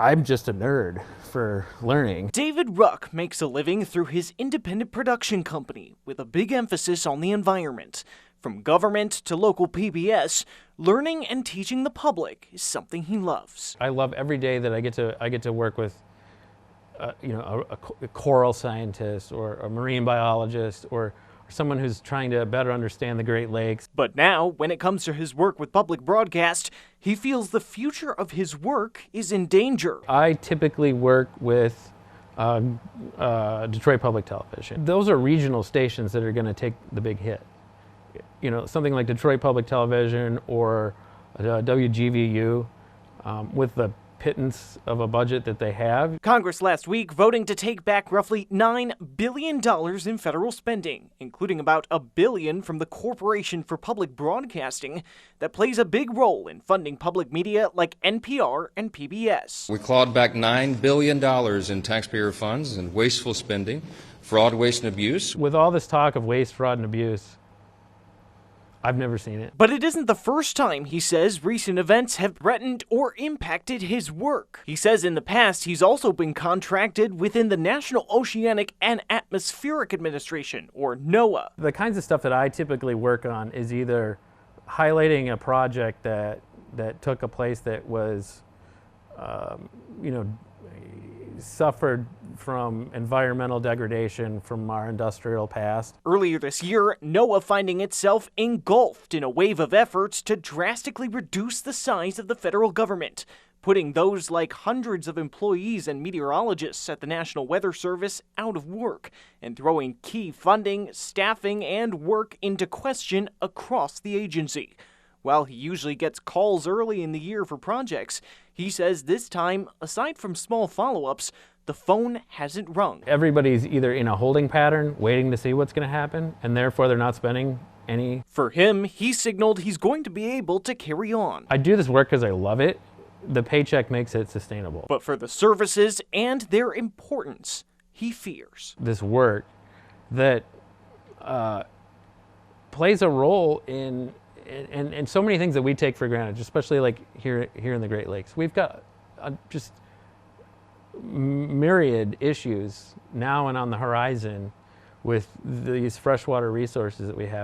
I'm just a nerd for learning. David Ruck makes a living through his independent production company with a big emphasis on the environment. From government to local PBS, learning and teaching the public is something he loves. I love every day that I get to work with a coral scientist or a marine biologist or someone who's trying to better understand the Great Lakes. But now, when it comes to his work with public broadcast, he feels the future of his work is in danger. I typically work with Detroit Public Television. Those are regional stations that are going to take the big hit. You know, something like Detroit Public Television or WGVU with the pittance of a budget that they have. Congress last week voting to take back roughly $9 billion in federal spending, including about $1 billion from the Corporation for Public Broadcasting that plays a big role in funding public media like NPR and PBS. We clawed back $9 billion in taxpayer funds and wasteful spending, fraud, waste, and abuse. With all this talk of waste, fraud, and abuse, I've never seen it. But it isn't the first time, he says, recent events have threatened or impacted his work. He says in the past he's also been contracted within the National Oceanic and Atmospheric Administration, or NOAA. The kinds of stuff that I typically work on is either highlighting a project that took a place that was, suffered from environmental degradation from our industrial past. Earlier this year, NOAA finding itself engulfed in a wave of efforts to drastically reduce the size of the federal government, putting those like hundreds of employees and meteorologists at the National Weather Service out of work, and throwing key funding, staffing, and work into question across the agency. While he usually gets calls early in the year for projects, he says this time, aside from small follow-ups, the phone hasn't rung. Everybody's either in a holding pattern, waiting to see what's going to happen, and therefore they're not spending any. For him, he signaled he's going to be able to carry on. I do this work because I love it. The paycheck makes it sustainable. But for the services and their importance, he fears. This work that plays a role in so many things that we take for granted, especially like here in the Great Lakes. We've got just myriad issues now and on the horizon with these freshwater resources that we have.